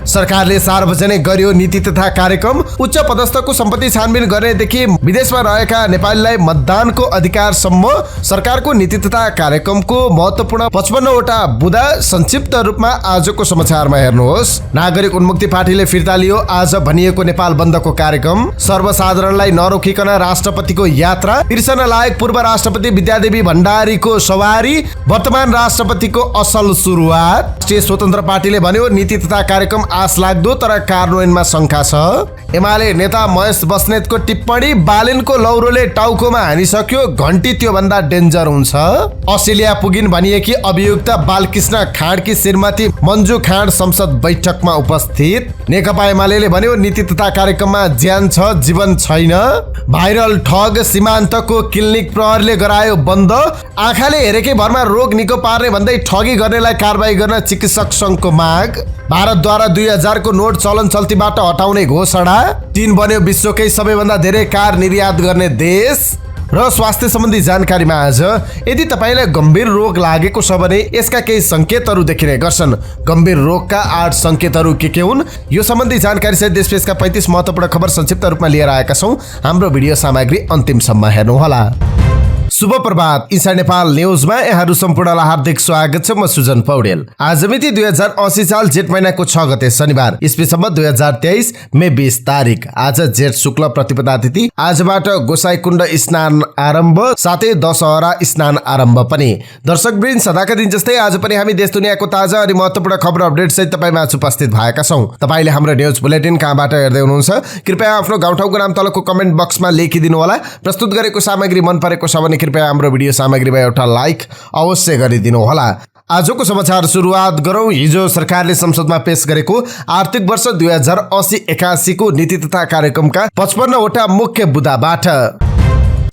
सरकारले सार्वजनिक गर्यो नीति तथा कार्यक्रम। उच्च पदस्थको सम्पत्ति छानबिन गर्नेदेखि विदेशमा रहेका नेपालीलाई मतदानको अधिकारसम्म सरकारको नीति तथा कार्यक्रमको महत्त्वपूर्ण 55 वटा बुँदा संक्षिप्त रूपमा आजको समाचारमा हेर्नुहोस्। नागरिक उन्मुक्ति पार्टीले फिर्ता लियो आज भनिएको नेपाल बन्दको कार्यक्रम। सर्वसाधारणलाई नरोकिकन राष्ट्रपतिको यात्रा। तिर्सन लायक पूर्व राष्ट्रपति विद्यादेवी भण्डारीको सवारी। वर्तमान राष्ट्रपतिको असल सुरुवात। राष्ट्रिय स्वतन्त्र पार्टीले भन्यो नीति तथा कार्यक्रम आश लाग्दो तर कार्यान्वयनमा शंका छ। एमाले नेता महेश बस्नेतको टिप्पणी बालेनको लौरोले टाउकोमा हानिसक्यो, घण्टी त्यो भन्दा डेन्जर हुन्छ। अस्ट्रेलिया पुगिन भनिएकी अभियुक्त बालकृष्ण खाँडकी श्रीमती मन्जु खाँड संसद बैठकमा उपस्थित। नेकपा एमाले भन्यो नीति तथा कार्यक्रममा ज्यान छ जीवन छैन। भाइरल ठग सीमान्तको क्लिनिक प्रहरीले गरायो बन्द। आँखाले हेरेकै भरमा रोग निको पार्ने भन्दै ठगी गर्नेलाई कारबाही गर्न चिकित्सक संघको माग। भारतद्वारा 2000 को नोट चलन चल्तीबाट हटाउने घोषणा। चीन बन्यो विश्वकै सबैभन्दा धेरै कार निर्यात गर्ने देश। र स्वास्थ्य सम्बन्धी जानकारीमा आज यदि तपाईलाई गम्भीर रोग लागेको छ भने यसका केही संकेतहरू देखिने गर्छन्। गम्भीर रोगका 8 संकेतहरू के हुन् यो सम्बन्धी जानकारी सहित देशविदेशका 35 महत्त्वपूर्ण खबर संक्षिप्त रूपमा लिएर आएका छौं। हाम्रो भिडियो सामग्री अन्तिमसम्म हेर्नुहोला। शुभ प्रभात। इन्साइड नेपाल न्यूजमा यहाँहरू सम्पूर्णलाई हार्दिक स्वागत छ। म सुजन पौडेल। आज मिति 2080 साल जेठ महिनाको 6 गते शनिबार, ईस्वी सम्वत 2023 मे 20 तारिक। आज जेठ शुक्ल प्रतिपदा तिथि। आजबाट गोसाईकुण्ड स्नान आरम्भ, साथै दशहरा स्नान आरम्भ पनि। दर्शकवृन्द, सदाका दिन जस्तै आज पनि हामी देश दुनियाँको ताजा अनि महत्त्वपूर्ण खबर अपडेट सहित तपाईमाझ उपस्थित भएका छौं। तपाईले हाम्रो न्यूज बुलेटिन कहाँबाट हेर्दै हुनुहुन्छ कृपया आफ्नो गाउँठाउँको नाम तलको कमेन्ट बक्समा लेखिदिनु होला। प्रस्तुत गरेको सामग्री मन परेको छ भने कृपया हाम्रो भिडियो सामग्रीमा एउटा लाइक अवश्य गरिदिनु होला। आजको समाचार सुरुवात गरौं हिजो सरकारले संसदमा पेश गरेको आर्थिक वर्ष 2080-81 को नीति तथा कार्यक्रमका 55 वटा मुख्य बुँदाबाट।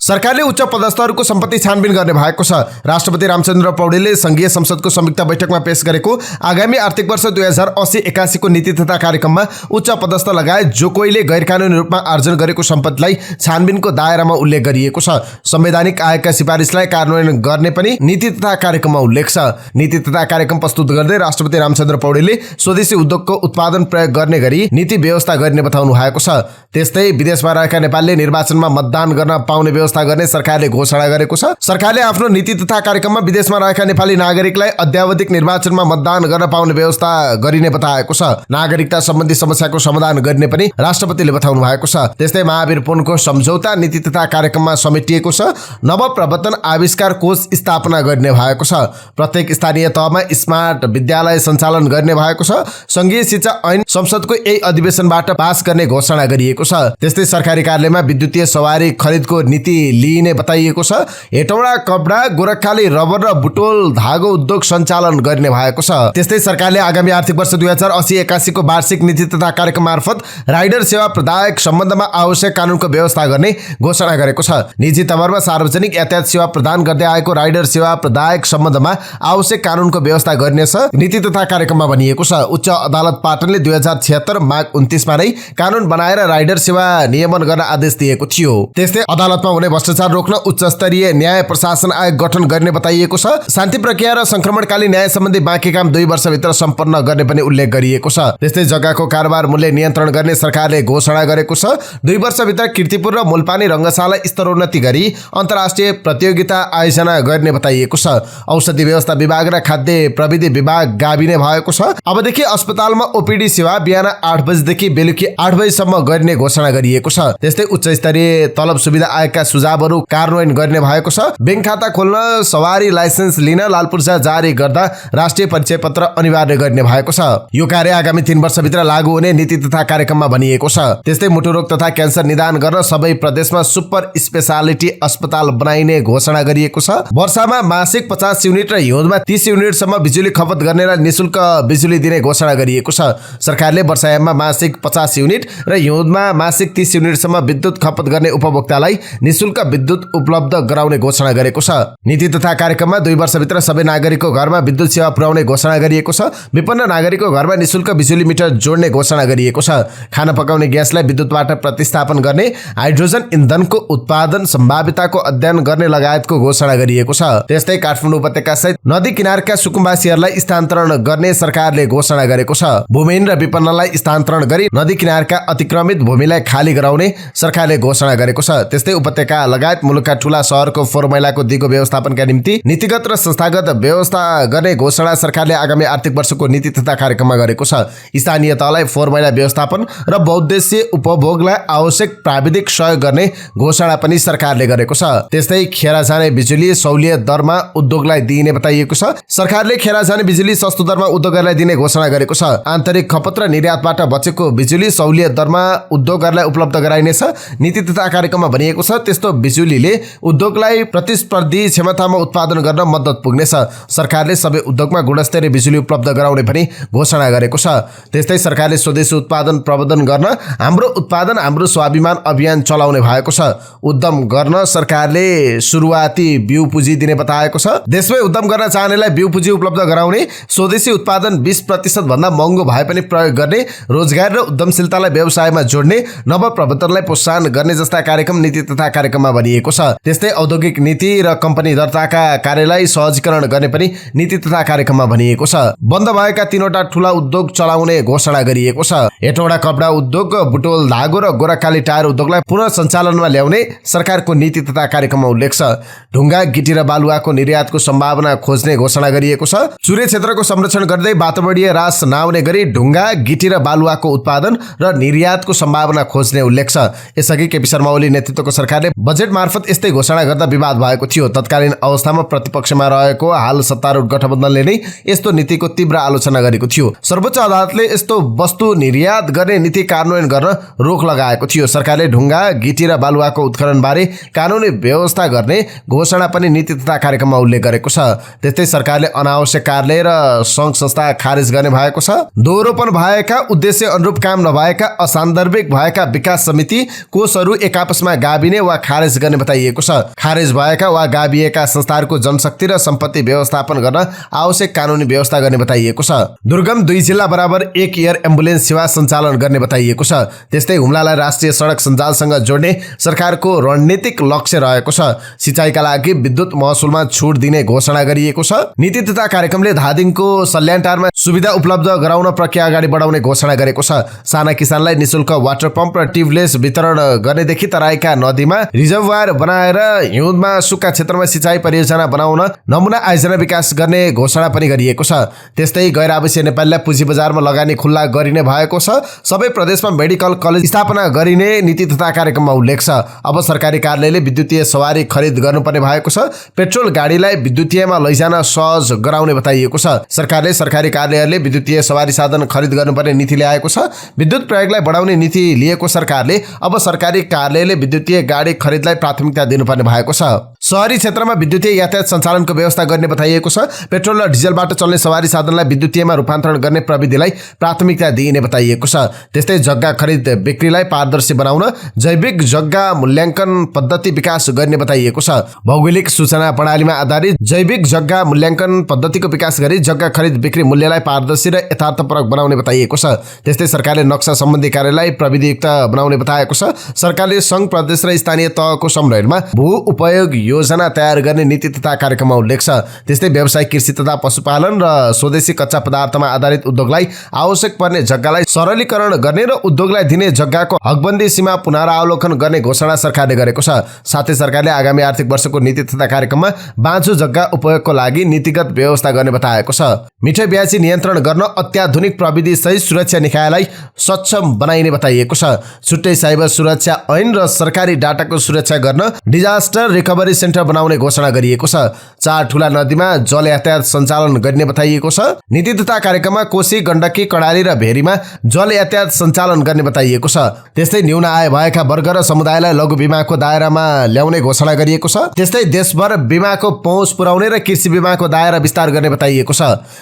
सरकारले उच्च पदस्थहरूको सम्पत्ति छानबिन गर्ने भएको छ। राष्ट्रपति रामचन्द्र पौडेलले संघीय संसदको संयुक्त बैठकमा पेश गरेको आगामी आर्थिक वर्ष 2080-81 को नीति तथा कार्यक्रममा उच्च पदस्थ लगायत जो कोहीले गैरकानूनी रूपमा आर्जन गरेको सम्पत्तिलाई छानबिनको दायरामा उल्लेख गरिएको छ। संवैधानिक आयोगका सिफारिसलाई कार्यान्वयन गर्ने पनि नीति तथा कार्यक्रममा उल्लेख छ। नीति तथा कार्यक्रम प्रस्तुत गर्दै राष्ट्रपति रामचन्द्र पौडेलले स्वदेशी उद्योगको उत्पादन प्रयोग गर्ने गरी नीति व्यवस्था गर्ने बताउनु भएको छ। त्यस्तै विदेशमा रहेका नेपालीले निर्वाचनमा मतदान गर्न पाउने व्यवस्था गर्ने सरकारले घोषणा गरेको छ। सरकारले आफ्नो नीति तथा कार्यक्रममा विदेशमा रहेका नेपाली नागरिकलाई अद्यावधिक निर्वाचनमा मतदान गर्न पाउने व्यवस्था गरिने बताएको छ। नागरिकता सम्बन्धी समस्याको समाधान गर्ने पनि राष्ट्रपतिले बताउनु भएको छ। त्यस्तै महावीर पुनको सम्झौता नीति तथा कार्यक्रममा समेटिएको छ। नव प्रवर्तन आविष्कार कोष स्थापना गर्ने भएको छ। प्रत्येक स्थानीय तहमा स्मार्ट विद्यालय सञ्चालन गर्ने भएको छ। संघीय शिक्षा ऐन संसदको यही अधिवेशनबाट पास गर्ने घोषणा गरिएको छ। त्यस्तै सरकारी कार्यालयमा विद्युतीय सवारी खरिदको नीति लिइने बताइएको छ। हेटौडा कपडा गोरखाली रबर र बुटोल धागो उद्योग सञ्चालन गर्ने भएको छ। त्यस्तै सरकारले आगामी आर्थिक वर्ष 2080-81 को वार्षिक नीति तथा कार्यक्रम मार्फत राइडर सेवा प्रदायक सम्बन्धमा आवश्यक कानूनको व्यवस्था गर्ने घोषणा गरेको छ। निजी तवरमा सार्वजनिक यातायात सेवा प्रदान गर्दै आएको राइडर सेवा प्रदायक सम्बन्धमा आवश्यक कानूनको व्यवस्था गर्नेछ नीति तथा कार्यक्रममा भनिएको छ। उच्च अदालत पाटनले 2076 माघ 29 मा नै कानून बनाएर राइडर सेवा नियमन गर्न आदेश दिएको थियो। त्यस्तै अदालतमा हुने भ्रष्टाचार रोक्न उच्च स्तरीय न्याय प्रशासन आयोग गठन गर्ने बताइएको छ। शान्ति प्रक्रिया र संक्रमणकालीन न्याय सम्बन्धी बाँकी काम 2 वर्षभित्र सम्पन्न गर्ने पनि उल्लेख गरिएको छ। त्यस्तै जग्गाको कारोबार मूल्य नियन्त्रण गर्ने सरकारले घोषणा गरेको छ। 2 वर्षभित्र कीर्तिपुर र मूलपानी रङ्गशाला स्तरोन्नति गरी अन्तर्राष्ट्रिय प्रतियोगिता आयोजना गर्ने बताइएको छ। औषधि व्यवस्था विभाग र खाद्य प्रविधि विभाग गाभिने भएको छ। अबदेखि अस्पतालमा ओपीडी सेवा बिहान 8 बजेदेखि बेलुकी 8 बजेसम्म गर्ने घोषणा गरिएको छ। त्यस्तै उच्च स्तरीय तलब सुविधा आयोगका सुझावहरू कार्यान्वयन गर्ने भएको छ। बैंक खाता खोल्न, सवारी लाइसेन्स लिन लाल पूर्जा जारी गर्दा राष्ट्रिय परिचय पत्र अनिवार्य गर्ने भएको छ। यो कार्य आगामी 3 वर्षभित्र लागू हुने नीति तथा कार्यक्रममा भनिएको छ। त्यस्तै मुटु रोग तथा क्यान्सर निदान गर्न सबै प्रदेशमा सुपर स्पेशालिटी अस्पताल बनाइने घोषणा गरिएको छ। वर्षमा मासिक 50 युनिट र हिउँदमा 30 युनिटसम्म बिजुली खपत गर्नेलाई निशुल्क बिजुली दिने घोषणा गरिएको छ। सरकारले वर्षायाममा मासिक 50 युनिट र हिउँदमा मासिक 30 युनिटसम्म विद्युत खपत गर्ने उपभोक्तालाई निशुल्क निशुल्क विद्युत उपलब्ध गराउने घोषणा गरेको छ। नीति तथा कार्यक्रममा 2 वर्षभित्र सबै नागरिकको घरमा विद्युत सेवा पुर्याउने घोषणा गरिएको छ। विपन्न नागरिकको घरमा निशुल्क बिजुली मिटर जोड्ने घोषणा गरिएको छ। खाना पकाउने ग्यासलाई विद्युतबाट प्रतिस्थापन गर्ने, हाइड्रोजन इन्धनको उत्पादन सम्भाव्यताको अध्ययन गर्ने लगायतको घोषणा गरिएको छ। त्यस्तै काठमाडौँ उपत्यका सहित नदी किनारका सुकुम्बासीहरूलाई स्थानान्तरण गर्ने सरकारले घोषणा गरेको छ। भूमिहीन र विपन्नलाई स्थानान्तरण गरी नदी किनारका अतिक्रमित भूमिलाई खाली गराउने सरकारले घोषणा गरेको छ। त्यस्तै उपत्यका लगायत मुलुकका ठूला शहरको फोहोर मैलाको दिगो व्यवस्थापनका निम्ति नीतिगत र संस्थागत व्यवस्था गर्ने घोषणा सरकारले आगामी आर्थिक वर्षको नीति तथा कार्यक्रममा गरेको छ। स्थानीय तहलाई फोहोर मैला व्यवस्थापन र बहुद्देश्यीय उपभोगलाई आवश्यक प्राविधिक सहयोग गर्ने घोषणा पनि सरकारले गरेको छ। त्यस्तै खेर जाने बिजुली सहुलियत दरमा उद्योगलाई दिइने बताइएको छ। सरकारले खेर जाने बिजुली सस्तो दरमा उद्योगहरूलाई दिने घोषणा गरेको छ। आन्तरिक खपत र निर्यातबाट बचेको बिजुली सहुलियत दरमा उद्योगहरूलाई उपलब्ध गराइनेछ। नीति तथा कार्यक्रममा भनिएको छ त्यस्तो बिजुलीले उद्योगलाई प्रतिस्पर्धी क्षमतामा उत्पादन गर्न मद्दत पुग्नेछ। सरकारले सबै उद्योगमा गुणस्तरीय बिजुली उपलब्ध गराउने पनि घोषणा गरेको छ। त्यस्तै सरकारले स्वदेशी उत्पादन प्रवर्धन गर्न हाम्रो उत्पादन हाम्रो स्वाभिमान अभियान चलाउने भएको छ। उद्यम गर्न सरकारले सुरुवाती बिउ पुँजी दिने बताएको छ। देशमै उद्यम गर्न चाहनेलाई बिउ पुँजी उपलब्ध गराउने, स्वदेशी उत्पादन 20% भन्दा महँगो भए पनि प्रयोग गर्ने, रोजगार र उद्यमशीलतालाई व्यवसायमा जोड्ने, नवप्रवर्तनलाई प्रोत्साहन गर्ने जस्ता कार्यक्रम नीति तथा कार्यक्रममा भनिएको छ। त्यस्तै औद्योगिक नीति र कम्पनी दर्ताका कार्यलाई सहजीकरण गर्ने पनि नीति तथा कार्यक्रममा भनिएको छ। बन्द भएका 3वटा ठूला उद्योग चलाउने घोषणा गरिएको छ। हेटौडा कपडा उद्योग, बुटोल धागो र गोरखकाली टायर उद्योगलाई पुनः सञ्चालनमा ल्याउने सरकारको नीति तथा कार्यक्रममा उल्लेख छ। ढुङ्गा गिटी र बालुवाको निर्यातको सम्भावना खोज्ने घोषणा गरिएको छ। चुरे क्षेत्रको संरक्षण गर्दै वातावरणीय ह्रास नआउने गरी ढुङ्गा गिटी र बालुवाको उत्पादन र निर्यातको सम्भावना खोज्ने उल्लेख छ। यसअघि केपी शर्मा ओली नेतृत्वको सरकारले बजेट मार्फत यस्तै घोषणा गर्दा विवाद भएको थियो। तत्कालीन अवस्थामा प्रतिपक्षमा रहेको हाल सत्तारूढ गठबन्धनले नै यस्तो नीतिको तीव्र आलोचना गरेको थियो। सर्वोच्च अदालतले यस्तो वस्तु निर्यात गर्ने नीति कार्यान्वयन गर्न रोक लगाएको थियो। सरकारले ढुङ्गा गिटी र बालुवाको उत्खनन बारे कानुनी व्यवस्था गर्ने घोषणा पनि नीति तथा कार्यक्रममा उल्लेख गरेको छ। त्यस्तै सरकारले अनावश्यक कार्यालय र सङ्घ संस्था खारेज गर्ने भएको छ। दोहोरोपन भएका, उद्देश्य अनुरूप काम नभएका, असान्दर्भिक भएका विकास समिति कोषहरू एक आपसमा गाभिने वा खारेज गर्ने बताइएको छ। खारेज भएका वा गाभिएका संस्थाहरूको जनशक्ति र सम्पत्ति व्यवस्थापन गर्न आवश्यक कानुनी व्यवस्था गर्ने बताइएको छ। दुर्गम 2 जिल्ला बराबर 1 एयर एम्बुलेन्स सेवा सञ्चालन गर्ने बताइएको छ। त्यस्तै हुम्लालाई राष्ट्रिय सडक सञ्जालसँग जोड्ने सरकारको रणनीतिक लक्ष्य रहेको छ। सिँचाइका लागि विद्युत महसुलमा छुट दिने घोषणा गरिएको छ। नीति तथा कार्यक्रमले धादिङको सल्यानटारमा सुविधा उपलब्ध गराउन प्रक्रिया अगाडि बढाउने घोषणा गरेको छ। साना किसानलाई निशुल्क वाटर पम्प र ट्युबलेस वितरण गर्नेदेखि तराईका नदीमा रिजर्भर बनाएर हिउँदमा सुक्खा क्षेत्रमा सिँचाइ परियोजना बनाउन नमुना आयोजना विकास गर्ने घोषणा पनि गरिएको छ। त्यस्तै गैर आवासीय नेपालीलाई पुँजी बजारमा लगानी खुल्ला गरिने भएको छ। सबै प्रदेशमा मेडिकल कलेज स्थापना गरिने नीति तथा कार्यक्रममा उल्लेख छ। अब सरकारी कार्यालयले विद्युतीय सवारी खरिद गर्नुपर्ने भएको छ। पेट्रोल गाडीलाई विद्युतीयमा लैजान सहज गराउने बताइएको छ। सरकारले सरकारी कार्यालयले विद्युतीय सवारी साधन खरिद गर्नुपर्ने नीति ल्याएको छ। विद्युत प्रयोगलाई बढाउने नीति लिएको सरकारले अब सरकारी कार्यालयले विद्युतीय गाडी खरिदलाई प्राथमिकता दिनुपर्ने भएको छ। शहरी क्षेत्रमा विद्युतीय यातायात सञ्चालनको व्यवस्था गर्ने बताइएको छ। पेट्रोल र डिजलबाट चल्ने सवारी साधनलाई विद्युतीयमा रूपान्तरण गर्ने प्रविधिलाई प्राथमिकता दिइने बताइएको छ। त्यस्तै जग्गा खरिद बिक्रीलाई पारदर्शी बनाउन जैविक जग्गा मूल्याङ्कन पद्धति विकास गर्ने बताइएको छ। भौगोलिक सूचना प्रणालीमा आधारित जैविक जग्गा मूल्याङ्कन पद्धतिको विकास गरी जग्गा खरिद बिक्री मूल्यलाई पारदर्शी र यथार्थपरक बनाउने बताइएको छ। त्यस्तै सरकारले नक्सा सम्बन्धी कार्यलाई प्रविधियुक्त बनाउने बताएको छ। सरकारले सङ्घ, प्रदेश र स्थानीय तहको समन्वयमा भू उपयोग योजना तयार गर्ने नीति तथा कार्यक्रममा उल्लेख छ। त्यस्तै व्यवसायिक कृषि तथा पशुपालन र स्वदेशी कच्चा पदार्थमा आधारित उद्योगलाई आवश्यक पर्ने जग्गालाई सरलीकरण गर्ने र उद्योगलाई दिने जग्गाको हकबन्दी सीमा पुनरावलोकन गर्ने घोषणा सरकारले गरेको छ। साथै सरकारले आगामी आर्थिक वर्षको नीति तथा कार्यक्रममा बाँझो जग्गा उपयोगको लागि नीतिगत व्यवस्था गर्ने बताएको छ। मिठाई ब्याजी नियन्त्रण गर्न अत्याधुनिक प्रविधि सहित सुरक्षा निकायलाई सक्षम बनाइने बताइएको छ। छुट्टै साइबर सुरक्षा ऐन र सरकारी डाटाको सुरक्षा गर्न डिजास्टर रिकभरी सेन्टर बनाउने घोषणा गरिएको छ। 4 ठूला नदीमा जल यातायात सञ्चालन गर्ने बताइएको छ। नीति तथा कार्यक्रममा कोशी, गण्डकी, कर्णाली र भेरीमा जल यातायात सञ्चालन गर्ने बताइएको छ। त्यस्तै न्यून आय भएका वर्ग र समुदायलाई लघु बीमाको दायरामा ल्याउने घोषणा गरिएको छ। त्यस्तै देशभर बीमाको पहुँच पुर्याउने र कृषि बीमाको दायरा विस्तार गर्ने बताइएको छ।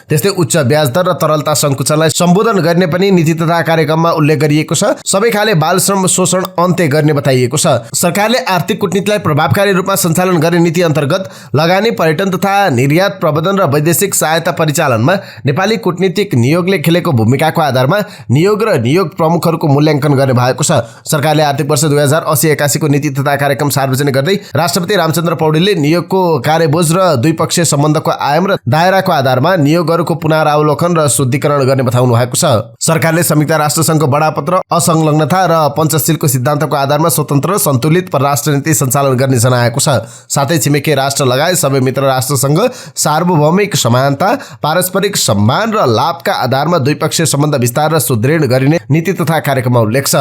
त्यस्तै उच्च ब्याज दर र तरलता सङ्कुचनलाई सम्बोधन गर्ने पनि नीति तथा कार्यक्रममा उल्लेख गरिएको छ। सबै खाले बाल श्रम शोषण अन्त्य गर्ने बताइएको छ। सरकारले आर्थिक कूटनीतिलाई प्रभावकारी रूपमा सञ्चालन गर्ने नीति अन्तर्गत लगानी, पर्यटन तथा निर्यात प्रबन्धन र वैदेशिक सहायता परिचालनमा नेपाली कूटनीतिक नियोगले खेलेको भूमिकाको आधारमा नियोग र नियोग प्रमुखहरूको मूल्याङ्कन गर्ने भएको छ। सरकारले आर्थिक वर्ष 2080-81 को नीति तथा कार्यक्रम सार्वजनिक गर्दै राष्ट्रपति रामचन्द्र पौडेलले नियोगको कार्यबोझ र द्विपक्षीय सम्बन्धको आयाम र दायराको आधारमा नियोगहरूको पुनरावलोकन र शुद्धिकरण गर्ने बताउनु भएको छ। सरकारले संयुक्त राष्ट्रसङ्घको बडापत्र, असंलग्नता र पञ्चशीलको सिद्धान्तको आधारमा स्वतन्त्र सन्तुलित परराष्ट्र नीति सञ्चालन गर्ने जनाएको छ। साथै छिमेकी राष्ट्र लगायत सबै मित्र राष्ट्रसँग सार्वभौमिक समानता, पारस्परिक सम्मान र लाभका आधारमा द्विपक्षीय सम्बन्ध विस्तार र सुदृढ गरिने नीति तथा कार्यक्रममा उल्लेख छ।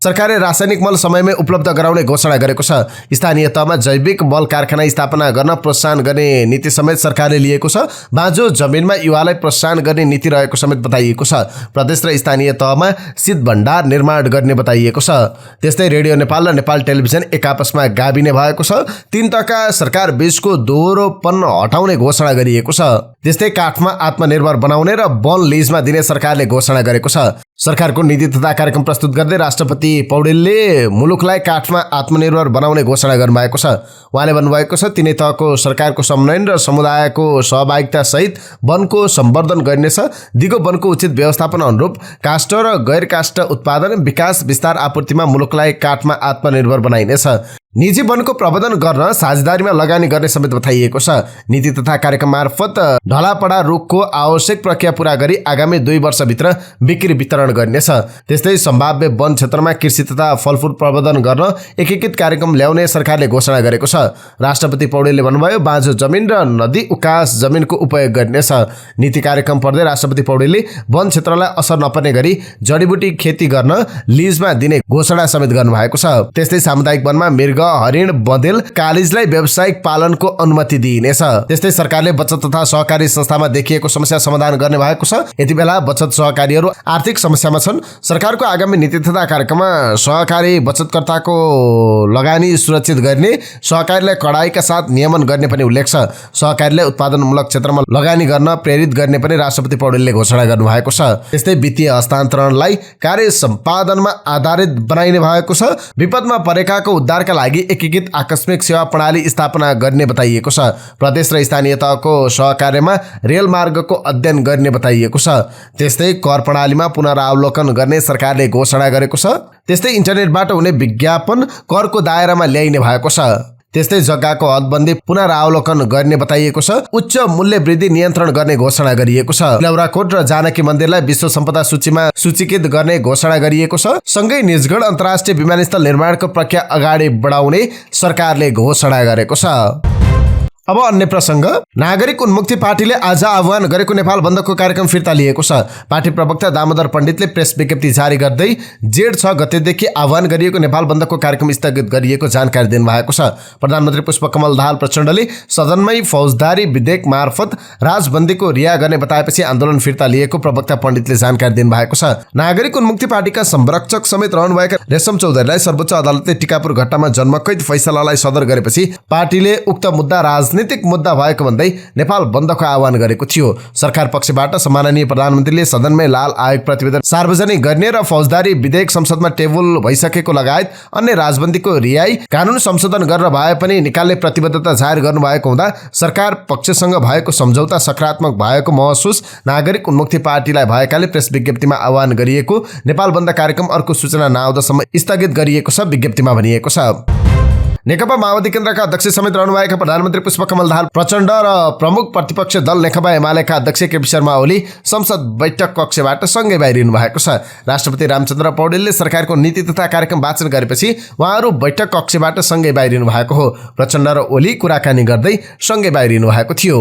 सरकारले रासायनिक मल समयमै उपलब्ध गराउने घोषणा गरेको छ। स्थानीय तहमा जैविक मल कारखाना स्थापना गर्न प्रोत्साहन गर्ने नीति समेत सरकारले लिएको छ। बाँझो जमिनमा युवालाई प्रोत्साहन गर्ने नीति रहेको समेत बताइएको छ। प्रदेश र स्थानीय तहमा शीत भण्डार निर्माण गर्ने बताइएको छ। त्यस्तै रेडियो नेपाल र नेपाल टेलिभिजन एक आपसमा गाभिने भएको छ। 3 तहका सरकार बीचको दोहोरोपन हटाउने घोषणा गरिएको छ। त्यस्तै काठमा आत्मनिर्भर बनाउने र वन लिजमा दिने सरकारले घोषणा गरेको छ। सरकारको नीति तथा कार्यक्रम प्रस्तुत गर्दै राष्ट्रपति पौडेलले मुलुकलाई काठमा आत्मनिर्भर बनाउने घोषणा गर्नुभएको छ। उहाँले भन्नुभएको छ, तिनै तहको सरकारको समन्वयन र समुदायको सहभागिता सहित वनको सम्वर्धन गरिनेछ। दिगो वनको उचित व्यवस्थापन अनुरूप काष्ठ र गैर काष्ठ उत्पादन, विकास, विस्तार, आपूर्तिमा मुलुकलाई काठमा आत्मनिर्भर बनाइनेछ। निजी वनको प्रबन्धन गर्न साझेदारीमा लगानी गर्ने समेत बताइएको छ। नीति तथा कार्यक्रम मार्फत ढलापडा रुखको आवश्यक प्रक्रिया पूरा गरी आगामी 2 वर्षभित्र बिक्री वितरण गरिनेछ। त्यस्तै सम्भाव्य वन क्षेत्रमा कृषि तथा फलफुल प्रबन्धन गर्न एकीकृत कार्यक्रम ल्याउने सरकारले घोषणा गरेको छ। राष्ट्रपति पौडेलले भन्नुभयो, बाँझो जमिन र नदी उकास जमिनको उपयोग गरिनेछ। नीति कार्यक्रम पढ्दै राष्ट्रपति पौडेलले वन क्षेत्रलाई असर नपर्ने गरी जडीबुटी खेती गर्न लिजमा दिने घोषणा समेत गर्नुभएको छ। त्यस्तै सामुदायिक वनमा मृग, हरिण, बँदेल, कालिजलाई व्यावसायिक पालनको अनुमति दिइनेछ। त्यस्तै सरकारले बचत तथा सहकारी संस्थामा देखिएको समस्या समाधान गर्ने भएको छ। यति बेला बचत सहकारीहरू आर्थिक समस्यामा छन्। सरकारको आगामी नीति तथा कार्यक्रममा सहकारी बचतकर्ताको लगानी सुरक्षित गर्ने, सहकारीलाई कडाइका साथ नियमन गर्ने पनि उल्लेख छ। सहकारीलाई उत्पादनमूलक क्षेत्रमा लगानी गर्न प्रेरित गर्ने पनि राष्ट्रपति पौडेलले घोषणा गर्नुभएको छ। त्यस्तै वित्तीय हस्तान्तरणलाई कार्य सम्पादनमा आधारित बनाइने भएको छ। विपदमा परेकाको उद्धारका लागि एकीकृत आकस्मिक सेवा प्रणाली स्थापना गर्ने बताइएको छ। प्रदेश र स्थानीय तहको सहकार्यमा रेल मार्गको अध्ययन गर्ने बताइएको छ। त्यस्तै कर प्रणालीमा पुनरावलोकन गर्ने सरकारले घोषणा गरेको छ। त्यस्तै इन्टरनेटबाट हुने विज्ञापन करको दायरामा ल्याइने भएको छ। त्यस्तै जग्गाको हदबन्दी पुनरावलोकन गर्ने बताइएको छ। उच्च मूल्य वृद्धि नियन्त्रण गर्ने घोषणा गरिएको छ। लौराकोट र जानकी मन्दिरलाई विश्व सम्पदा सूचीमा सूचीकृत गर्ने घोषणा गरिएको छ। सँगै निजगढ अन्तर्राष्ट्रिय विमानस्थल निर्माणको प्रक्रिया अगाडि बढाउने सरकारले घोषणा गरेको छ। अब अन्य प्रसंग। नागरिक उन्मुक्ति पार्टीले आज आह्वान गरेको नेपाल बन्दको कार्यक्रम फिर्ता लिएको छ। पार्टी प्रवक्ता दामोदर पण्डितले प्रेस विज्ञप्ति जारी गर्दै जेठ 6 गतेदेखि आह्वान गरिएको नेपाल बन्दको कार्यक्रम स्थगित गरिएको जानकारी दिनुभएको छ। प्रधानमन्त्री पुष्पकमल दाहाल प्रचण्डले सदनमै फौजदारी विधेयक मार्फत राजबन्दीको रिहा गर्ने बताएपछि आन्दोलन फिर्ता लिएको प्रवक्ता पण्डितले जानकारी दिनुभएको छ। नागरिक उन्मुक्ति पार्टीका संरक्षक समेत रहनुभएका रेशम चौधरीलाई सर्वोच्च अदालतले टिकापुर घटनामा जन्मकैद फैसलालाई सदर गरेपछि पार्टीले उक्त मुद्दा राजनीतिक मुद्दा भएको भन्दै नेपाल बन्दको आह्वान गरेको थियो। सरकार पक्षबाट सम्माननीय प्रधानमन्त्रीले सदनमै लाल आयोग प्रतिवेदन सार्वजनिक गर्ने र फौजदारी विधेयक संसदमा टेबल भइसकेको लगायत अन्य राजबन्दीको रिहाई कानून संशोधन गरेर भए पनि निकाल्ने प्रतिबद्धता जाहेर गर्नुभएको हुँदा सरकार पक्षसँग भएको सम्झौता सकारात्मक भएको महसुस नागरिक उन्मुक्ति पार्टीलाई भएकाले प्रेस विज्ञप्तिमा आह्वान गरिएको नेपाल बन्द कार्यक्रम अर्को सूचना नआउँदासम्म स्थगित गरिएको छ। विज्ञप्तिमा भनिएको छ। नेकपा माओवादी केन्द्रका अध्यक्ष समेत रहनुभएका प्रधानमन्त्री पुष्पकमल दाहाल प्रचण्ड र प्रमुख प्रतिपक्ष दल नेकपा एमालेका अध्यक्ष केपी शर्मा ओली संसद बैठक कक्षबाट सँगै बाहिरिनु भएको छ। राष्ट्रपति रामचन्द्र पौडेलले सरकारको नीति तथा कार्यक्रम वाचन गरेपछि उहाँहरू बैठक कक्षबाट सँगै बाहिरिनु भएको हो। प्रचण्ड र ओली कुराकानी गर्दै सँगै बाहिरिनु भएको थियो।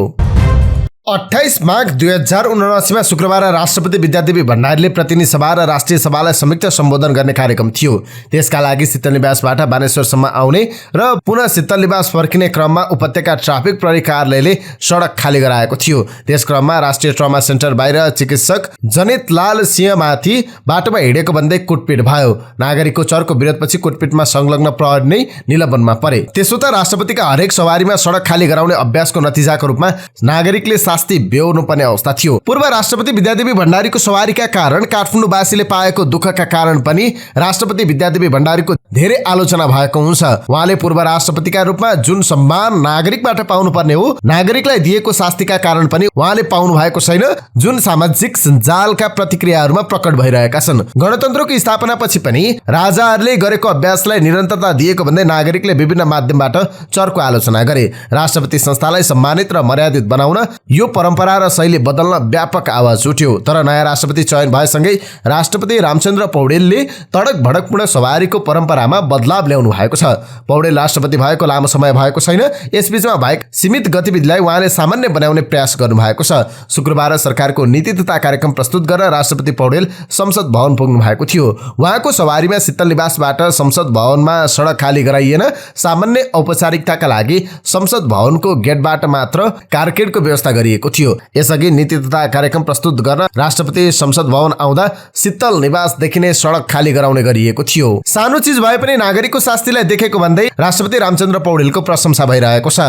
28 माघ 2079 मा शुक्रबार राष्ट्रपति विद्यादेवी भण्डारीले प्रतिनिधि सभा र राष्ट्रिय सभालाई संयुक्त सम्बोधन गर्ने कार्यक्रम थियो। त्यसका लागि शीतल निवासबाट बानेश्वरसम्म आउने र पुनः शीतल निवास फर्किने क्रममा उपत्यका ट्राफिक प्रहरी कार्यालयले सडक खाली गराएको थियो। त्यस क्रममा राष्ट्रिय ट्रमा सेन्टर बाहिर चिकित्सक जनितलाल सिंहमाथि बाटोमा हिँडेको भन्दै कुटपिट भयो। नागरिकको चर्को विरोधपछि कुटपिटमा संलग्न प्रहरी नै निलम्बनमा परे। त्यसो त राष्ट्रपतिका हरेक सवारीमा सडक खाली गराउने अभ्यासको नतिजाको रूपमा नागरिकले शास्ति बेहोर्नु पर्ने अवस्था थियो। पूर्व राष्ट्रपति विद्यादेवी भण्डारीको सवारीका कारण काठमाडौँवासीले पाएको दुःखका कारण पनि राष्ट्रपति विद्यादेवी भण्डारीको धेरै आलोचना भएको हुन्छ। उहाँले पूर्व राष्ट्रपतिका रूपमा जुन सम्मान नागरिकबाट पाउनु पर्ने हो, नागरिकलाई दिएको शास्तिका कारण पनि उहाँले पाउनु भएको छैन, जुन सामाजिक सञ्जालका प्रतिक्रियाहरूमा प्रकट भइरहेका छन्। गणतन्त्रको स्थापनापछि पनि राजाहरूले गरेको अभ्यासलाई निरन्तरता दिएको भन्दै नागरिकले विभिन्न माध्यमबाट चर्को आलोचना गरे। राष्ट्रपति संस्थालाई सम्मानित र मर्यादित बनाउन यो परम्परा र शैली बदल्न व्यापक आवाज उठ्यो। तर नयाँ राष्ट्रपति चयन भएसँगै राष्ट्रपति रामचन्द्र पौडेलले तडक भडकपूर्ण सवारीको परम्परामा बदलाव ल्याउनु भएको छ। पौडेल राष्ट्रपति भएको लामो समय भएको छैन। यसबीचमा भएको सीमित गतिविधिलाई उहाँले सामान्य बनाउने प्रयास गर्नु भएको छ। शुक्रबार सरकारको नीति तथा कार्यक्रम प्रस्तुत गरेर राष्ट्रपति पौडेल संसद भवन पुग्नु भएको थियो। उहाँको सवारीमा शीतल निवासबाट संसद भवनमा सडक खाली गराइएन। सामान्य औपचारिकताका लागि संसद भवनको गेटबाट मात्र कारकेडको व्यवस्था गरिएको थियो। यसअघि नीति तथा कार्यक्रम प्रस्तुत गर्न राष्ट्रपति संसद भवन आउँदा शीतल निवासदेखि नै सडक खाली गराउने गरिएको थियो। सानो चीज भए पनि नागरिकको शास्तिलाई देखेको भन्दै राष्ट्रपति रामचन्द्र पौडेलको प्रशंसा भइरहेको छ।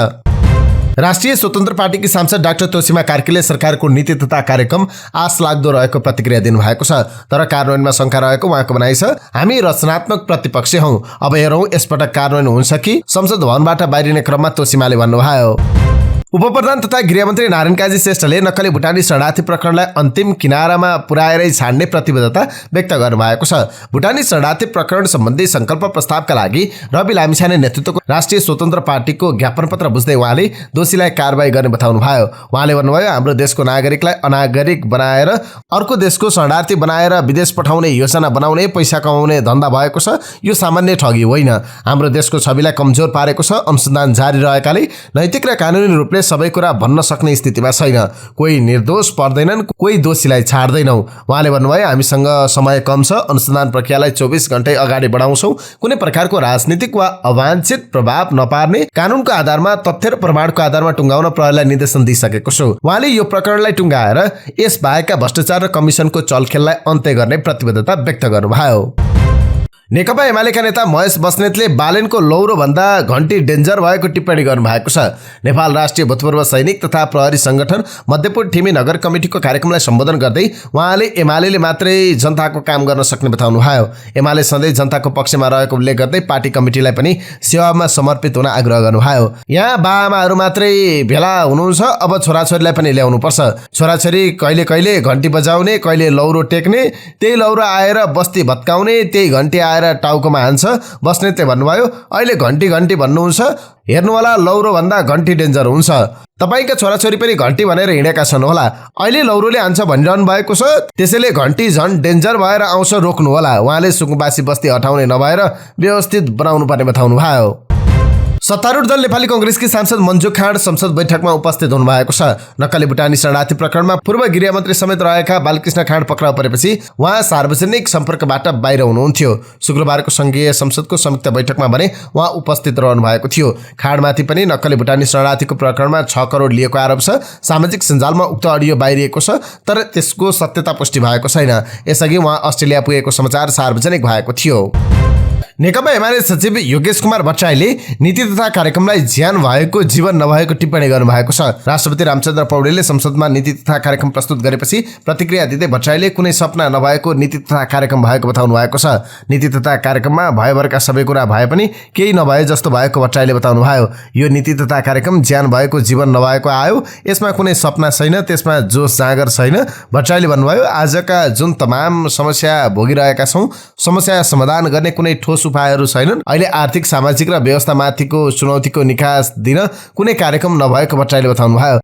राष्ट्रिय स्वतन्त्र पार्टीकी सांसद डाक्टर तोसीमा कार्कीले सरकारको नीति तथा कार्यक्रम आश लाग्दो रहेको प्रतिक्रिया दिनुभएको छ। तर कार्यान्वयनमा शंका रहेको उहाँको भनाइ छ। हामी रचनात्मक प्रतिपक्ष हौं, अब हेरौं यसपटक कार्यान्वयन हुन्छ कि, संसद भवनबाट बाहिरिने क्रममा तोसीमाले भन्नुभयो। उपप्रधान तथा गृहमन्त्री नारायण काजी श्रेष्ठले नक्कली भुटानी शरणार्थी प्रकरणलाई अन्तिम किनारामा पुर्याएरै छाड्ने प्रतिबद्धता व्यक्त गर्नुभएको छ। भुटानी शरणार्थी प्रकरण सम्बन्धी संकल्प प्रस्तावका लागि रवि लामिछाने नेतृत्वको राष्ट्रिय स्वतन्त्र पार्टीको ज्ञापन पत्र बुझ्दै उहाँले दोषीलाई कारबाही गर्ने बताउनुभयो। उहाँले भन्नुभयो, हाम्रो देशको नागरिकलाई अनागरिक बनाएर अर्को देशको शरणार्थी बनाएर विदेश पठाउने योजना बनाउने पैसा कमाउने धन्दा भएको छ। यो सामान्य ठगी होइन। हाम्रो देशको छविलाई कमजोर पारेको छ। अनुसन्धान जारी रहेकाले नैतिक र कानुनी रूपले सबै कुरा भन्न सक्ने स्थितिमा छैन। कोही निर्दोष पर्दैनन्, कोही दोषीलाई छाड्दैनौ। उहाँले भन्नुभयो, हामीसँग समय कम छ। अनुसन्धान प्रक्रियालाई 24 घण्टै अगाडि बढाउँछौं। कुनै प्रकारको राजनीतिक वा अवांछित प्रभाव नपार्ने कानूनको आधारमा तथ्य र प्रमाणको आधारमा टुङ्गाउन प्रहरीलाई निर्देशन दिइसकेको छु। उहाँले यो प्रकरणलाई टुङ्गाएर यस बाहेकका भ्रष्टाचार र कमिसनको चलखेललाई अन्त्य गर्ने प्रतिबद्धता व्यक्त गर्नुभयो। नेकपा एमालेका नेता महेश बस्नेतले बालेनको लौरो भन्दा घण्टी डेन्जर भएको टिप्पणी गर्नुभएको छ। नेपाल राष्ट्रिय भूतपूर्व सैनिक तथा प्रहरी संगठन मध्यपुर ठिमी नगर कमिटीको कार्यक्रमलाई सम्बोधन गर्दै उहाँले एमालेले मात्रै जनताको काम गर्न सक्ने बताउनुभयो। एमाले सधैँ जनताको पक्षमा रहेको उल्लेख गर्दै पार्टी कमिटीलाई पनि सेवामा समर्पित हुन आग्रह गर्नुभयो। यहाँ बाआमाहरू मात्रै भेला हुनुहुन्छ, अब छोराछोरीलाई पनि ल्याउनुपर्छ। छोराछोरी कहिले कहिले घण्टी बजाउने, कहिले लौरो टेक्ने, त्यही लौरो आएर बस्ती भत्काउने, त्यही घण्टी आएर टाउकोमा हान्छ। बस्नेतले भन्नुभयो, अहिले घण्टी घण्टी भन्नुहुन्छ, हेर्नु होला लौरो भन्दा घण्टी डेन्जर हुन्छ। तपाईका छोराछोरी पनि घण्टी भनेर हिँडेका छन् होला। अहिले लौरोले हान्छ भनिरहनु भएको छ, त्यसैले घण्टी झन् डेन्जर भएर आउँछ, रोक्नु होला। उहाँले सुकुम्बासी बस्ती हटाउने नभएर व्यवस्थित बनाउनु पर्ने बताउनु भयो। सत्तारूढ दल नेपाली कांग्रेसकी सांसद मन्जु खाँड संसद बैठकमा उपस्थित हुनुभएको छ। नक्कली भुटानी शरणार्थी प्रकरणमा पूर्व गृहमन्त्री समेत रहेका बालकृष्ण खाँड पक्राउ परेपछि उहाँ सार्वजनिक सम्पर्कबाट बाहिर हुनुहुन्थ्यो। शुक्रबारको संघीय संसदको संयुक्त बैठकमा भने उहाँ उपस्थित रहनु भएको थियो। खाँडमाथि पनि नक्कली भुटानी शरणार्थीको प्रकरणमा 6 करोड लिएको आरोप छ। सामाजिक सञ्जालमा उक्त अडियो बाहिरिएको छ, तर त्यसको सत्यता पुष्टि भएको छैन। यसअघि उहाँ अस्ट्रेलिया पुगेको समाचार सार्वजनिक भएको थियो। नेकपा एमाले सचिव योगेश कुमार भट्टराईले नीति तथा कार्यक्रमलाई ज्यान भएको जीवन नभएको टिप्पणी गर्नुभएको छ। राष्ट्रपति रामचन्द्र पौडेलले संसदमा नीति तथा कार्यक्रम प्रस्तुत गरेपछि प्रतिक्रिया दिँदै भट्टराईले कुनै सपना नभएको नीति तथा कार्यक्रम भएको बताउनु भएको छ। नीति तथा कार्यक्रममा भयभरका सबै कुरा भए पनि केही नभए जस्तो भएको भट्टराईले बताउनु भयो। यो नीति तथा कार्यक्रम ज्यान भएको जीवन नभएको आयो। यसमा कुनै सपना छैन, त्यसमा जोश जाँगर छैन। भट्टराईले भन्नुभयो, आजका जुन तमाम समस्या भोगिरहेका छौं, समस्या समाधान गर्ने कुनै ठोस उपायहरू छैनन्। अहिले आर्थिक, सामाजिक र व्यवस्थामाथिको चुनौतीको निकास दिन कुनै कार्यक्रम नभएको भट्टराईले बताउनुभयो।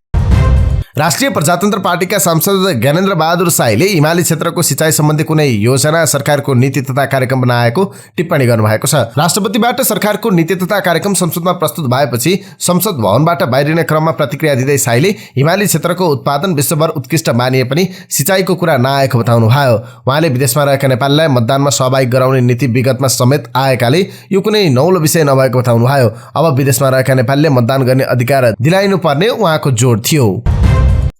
राष्ट्रिय प्रजातन्त्र पार्टीका सांसद ज्ञानेन्द्र बहादुर साईले हिमाली क्षेत्रको सिँचाइ सम्बन्धी कुनै योजना, सरकारको नीति तथा कार्यक्रम बनाएको टिप्पणी गर्नुभएको छ। राष्ट्रपतिबाट सरकारको नीति तथा कार्यक्रम संसदमा प्रस्तुत भएपछि संसद भवनबाट बाहिरिने क्रममा प्रतिक्रिया दिँदै साईले हिमाली क्षेत्रको उत्पादन विश्वभर उत्कृष्ट मानिए पनि सिँचाइको कुरा नआएको बताउनुभयो। उहाँले विदेशमा रहेका नेपालीलाई मतदानमा सहभागी गराउने नीति विगतमा समेत आएकाले यो कुनै नौलो विषय नभएको बताउनुभयो। अब विदेशमा रहेका नेपालीले मतदान गर्ने अधिकार दिलाइनु पर्ने उहाँको जोड थियो।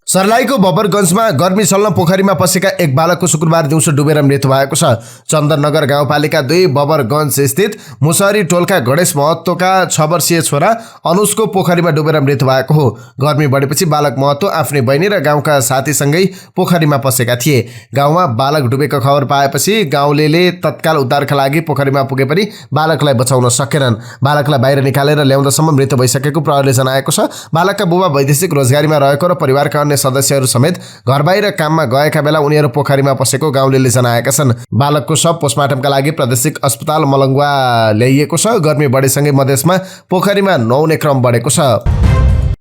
सर्लाहीको बबरगञ्जमा गर्मी चल्न पोखरीमा पसेका एक बालकको शुक्रबार दिउँसो डुबेर मृत्यु भएको छ। चन्दननगर गाउँपालिका 2 बबरगञ्ज स्थित मुसहरी टोलका गणेश महतोका 6 वर्षीय छोरा अनुजको पोखरीमा डुबेर मृत्यु भएको हो। गर्मी बढेपछि बालक महतो आफ्नै बहिनी र गाउँका साथीसँगै पोखरीमा पसेका थिए। गाउँमा बालक डुबेको खबर पाएपछि गाउँलेले तत्काल उद्धारका लागि पोखरीमा पुगे पनि बालकलाई बचाउन सकेनन्। बालकलाई बाहिर निकालेर ल्याउँदासम्म मृत्यु भइसकेको प्रहरीले जनाएको छ। बालकका बुबा वैदेशिक रोजगारीमा रहेको र परिवारका अन्य सदस्यहरू समेत घर बाहिर काममा गएका बेला उनीहरू पोखरीमा पसेको गाउँलेले जनाएका छन्। बालकको शव पोस्टमार्टमका लागि प्रादेशिक अस्पताल मलङ्गवा ल्याइएको छ। गर्मी बढेसँगै मधेसमा पोखरीमा नुहाउने क्रम बढेको छ।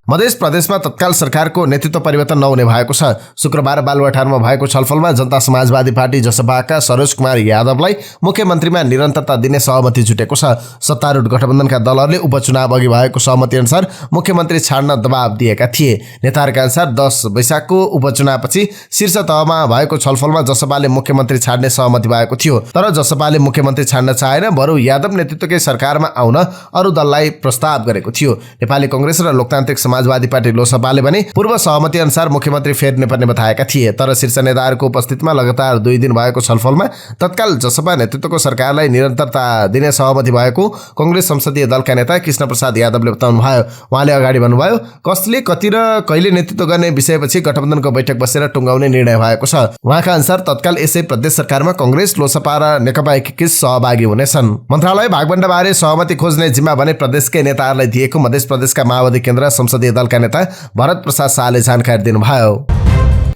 मध्य प्रदेशमा तत्काल सरकारको नेतृत्व परिवर्तन नहुने भएको छ। शुक्रबार बालुवाटारमा भएको छलफलमा जनता समाजवादी पार्टी जसपाका सरोज कुमार यादवलाई मुख्यमन्त्रीमा निरन्तरता दिने सहमति जुटेको छ। सत्तारूढ गठबन्धनका दलहरूले उपचुनाव अघि भएको सहमति अनुसार मुख्यमन्त्री छाड्न दबाब दिएका थिए। नेताहरूका अनुसार 10 वैशाखको उपचुनावपछि शीर्ष तहमा भएको छलफलमा जसपाले मुख्यमन्त्री छाड्ने सहमति भएको थियो। तर जसपाले मुख्यमन्त्री छाड्न चाहेन, बरु यादव नेतृत्वकै सरकारमा आउन अरू दललाई प्रस्ताव गरेको थियो। नेपाली कांग्रेस र लोकतान्त्रिक समाजवादी पार्टी लोसपाले भने पूर्व सहमति अनुसार मुख्यमन्त्री फेर्ने पर्ने बताएका थिए। तर शीर्ष नेताहरूको उपस्थितिमा लगातार 2 दिन भएको छलफलमा तत्काल जसपा नेतृत्वको सरकारलाई निरन्तरता दिने सहमति भएको कांग्रेस संसदीय दलका नेता कृष्ण प्रसाद यादवले बताउनुभयो। उहाँले अगाडि भन्नुभयो, कसले कति र कहिले नेतृत्व गर्ने विषयपछि गठबन्धनको बैठक बसेर टुङ्गाउने निर्णय भएको छ। उहाँका अनुसार तत्काल यसै प्रदेश सरकारमा कांग्रेस, लोसपा र नेकपा एकीकृत सहभागी हुनेछन्। मन्त्रालय भागबण्डाबारे सहमति खोज्ने जिम्मा भने प्रदेशकै नेताहरूलाई दिएको मध्य प्रदेशका माओवादी केन्द्र संसदीय दलका नेता भरत प्रसाद शाहले जानकारी दिनुभयो।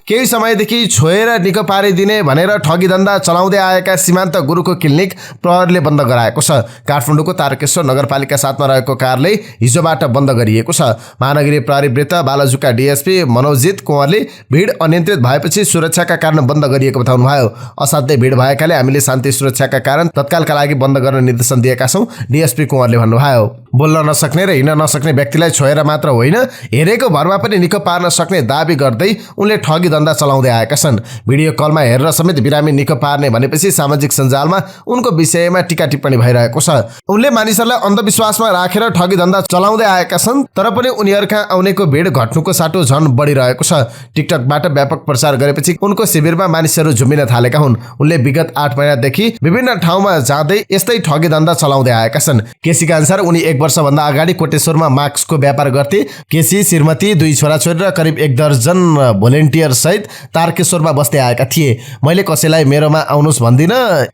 केही समयदेखि छोएर निको पारिदिने भनेर ठगी धन्दा चलाउँदै आएका सीमान्त गुरुको क्लिनिक प्रहरीले बन्द गराएको छ। काठमाडौँको तारकेश्वर नगरपालिका 7 मा रहेको कार्यालय हिजोबाट बन्द गरिएको छ। महानगरीय प्रहरी वृत्त बालाजुका डीएसपी मनोजित कुँवरले भिड अनियन्त्रित भएपछि सुरक्षाका कारण बन्द गरिएको बताउनुभयो। असाध्यै भिड भएकाले हामीले शान्ति सुरक्षाका कारण तत्कालका लागि बन्द गर्न निर्देशन दिएका छौं, डीएसपी कुँवरले भन्नुभयो। बोल्न नसक्ने र हिँड्न नसक्ने व्यक्तिलाई छोएर मात्र होइन, हेरेको भरमा पनि निको पार्न सक्ने दाबी गर्दै उनले ठगी धन्दा चलाउँदै आएका छन्। भिडियो कलमा हेरेर समेत बिरामी निको पार्ने भनेपछि सामाजिक सञ्जालमा उनको विषयमा टीका टिप्पणी भइरहेको छ। उनले मानिसहरूलाई अन्धविश्वासमा राखेर ठगी धन्दा चलाउँदै आएका छन्, तर पनि उनीहरूका आउनेको भिड घट्नुको साटो झन बढिरहेको छ। टिकटकबाट व्यापक प्रचार गरेपछि उनको शिविरमा मानिसहरू झुमिन थालेका हुन्। उनले विगत 8 महिनादेखि विभिन्न ठाउँमा जाँदै यस्तै ठगी धन्दा चलाउँदै आएका छन्। केसीका अनुसार उनी 1 वर्षभन्दा अगाडि कोटेश्वरमा मास्कको व्यापार गर्थे। केसी, श्रीमती, 2 छोराछोरी र करिब 1 दर्जन भोलिन्टियर सहित तारकेश्वरमा बस्दै आएका थिए। मैले कसैलाई मेरोमा आउनुस् भन्दिन,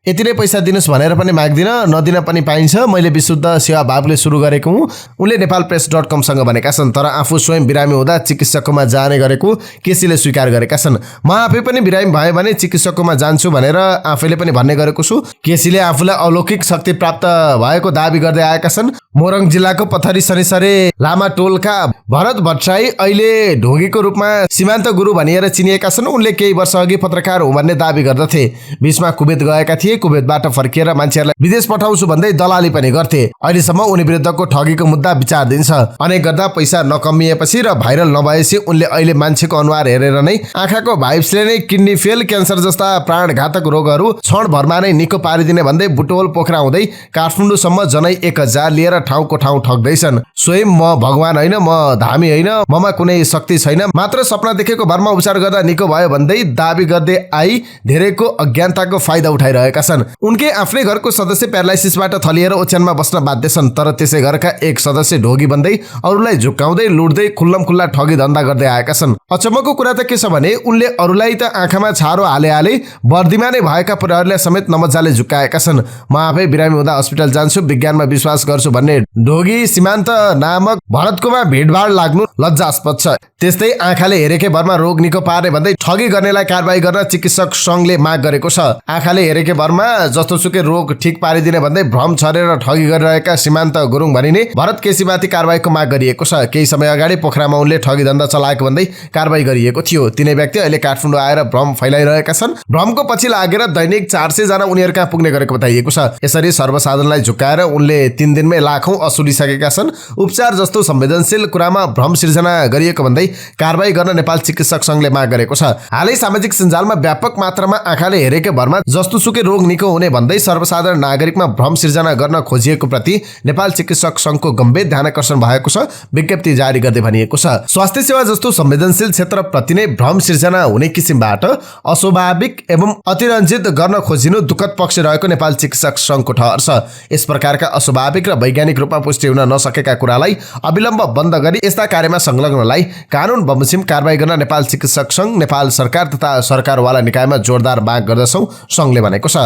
यति नै पैसा दिनुस् भनेर पनि माग्दिन, नदिन पनि पाइन्छ। मैले विशुद्ध सेवा भावले सुरु गरेको हुँ, उनले नेपालप्रेस.com सँग भनेका छन्। तर आफू स्वयं बिरामी हुँदा चिकित्सककोमा जाने गरेको केसीले स्वीकार गरेका छन्। म आफै पनि बिरामी भए भने चिकित्सककोमा जान्छु भनेर आफैले पनि भन्ने गरेको छु। केसीले आफूलाई अलौकिक शक्ति प्राप्त भएको दाबी गर्दै आएका छन्। मोरङ जिल्लाको पथरी शनिसरे लामा टोलका भरत भट्टराई अहिले ढोगीको रूपमा सीमान्त गुरु भनिएर चिनिएका छन्। उनले केही वर्ष अघि पत्रकार हुँ भन्ने दाबी गर्दथे। बीचमा कुवेत गएका थिए। कुवेतबाट फर्किएर मान्छेहरूलाई विदेश पठाउँछु भन्दै दलाली पनि गर्थे। अहिलेसम्म उनी विरुद्धको ठगीको मुद्दा विचारदिन्छ। अनेक गर्दा पैसा नकमिएपछि र भाइरल नभएपछि उनले अहिले मान्छेको अनुहार हेरेर नै आँखाको भाइब्सले नै किडनी फेल, क्यान्सर जस्ता प्राणघातक रोगहरू क्षणभरमा नै निको पारिदिने भन्दै बुटोल पोखरा हुँदै काठमाडौँसम्म जनै 1000 लिएर ठाउँको ठाउँ ठग्दैछन्। स्वयं म भगवान होइन, म धामी होइन, ममा कुनै शक्ति छैन, मात्र सपना देखेको भरमा उपचार गर्दा निको भयो भन्दै दाबी गर्दै आई धेरैको अज्ञानताको फाइदा उठाइरहेका छन्। उनकै आफ्नै घरको सदस्य प्यारालाइसिसबाट थलिएर ओछ्यानमा बस्न बाध्य छन्। तर त्यसै घरका एक सदस्य ढोगी बन्दै अरूलाई झुक्काउँदै लुट्दै खुल्लम-खुल्ला ठगी धन्दा गर्दै आएका छन्। अचम्मको कुरा त के छ भने उनले अरूलाई त आँखामा छारो हाले वर्दीमा नै भएका प्रहरीलाई समेत नमजाले झुक्काएका छन्। म आफै बिरामी हुँदा अस्पताल जान्छु, विज्ञानमा विश्वास गर्छु भन्ने ढोगी सीमान्त नामक भरतकोमा भिडभाड लाग्नु लज्जास्पद छ। त्यस्तै आँखाले हेरेकै भरमा रोग निको नपार्ने भन्दै ठगी गर्नेलाई कारबाही गर्न चिकित्सक संघले माग गरेको छ। आँखाले हेरेकै भरमा जस्तोसुकै रोग ठिक पारिदिने भन्दै भ्रम छरेर ठगी गरिरहेका सीमान्त गुरुङ भनिने भरत केसीमाथि कारबाहीको माग गरिएको छ। केही समय अगाडि पोखरामा उनले ठगी धन्दा चलाएको भन्दै कारबाही गरिएको थियो। तिनै व्यक्ति अहिले काठमाडौँ आएर भ्रम फैलाइरहेका छन्। भ्रमको पछि लागेर दैनिक 400 जना उनीहरू कहाँ पुग्ने गरेको बताइएको छ। यसरी सर्वसाधारणलाई झुक्काएर उनले 3 दिनमै लाखौं असुलिसकेका छन्। उपचार जस्तो संवेदनशील कुरामा भ्रम सिर्जना गरिएको भन्दै कारबाही गर्न नेपाल चिकित्सक संघले माग गरेको छ। हालै सामाजिक सञ्जालमा व्यापक मात्रामा आँखाले हेरेकै भरमा जस्तोसुकै रोग निको हुने भन्दै सर्वसाधारण नागरिकमा भ्रम सिर्जना गर्न खोजिएको प्रति नेपाल चिकित्सक संघको गम्भीर ध्यानकर्षण भएको छ। विज्ञप्ति जारी गर्दै भनिएको छ, स्वास्थ्य सेवा जस्तो संवेदनशील क्षेत्र प्रति नै भ्रम सिर्जना हुने किसिमबाट अस्वाभाविक एवं अतिरञ्जित गर्न खोजिनु दुःखद पक्ष रहेको नेपाल चिकित्सक संघको ठहर छ। यस प्रकारका अस्वाभाविक र वैज्ञानिक रूपमा पुष्टि हुन नसकेका कुरालाई अविलम्ब बन्द गरी यस्ता कार्यमा संलग्नलाई कानून बमोजिम कारबाही गर्न नेपाल चिकित्सक संघ, नेपाल सरकार तथा सरकारवाला निकायमा जोरदार माग गर्दछौं, संघले भनेको छ।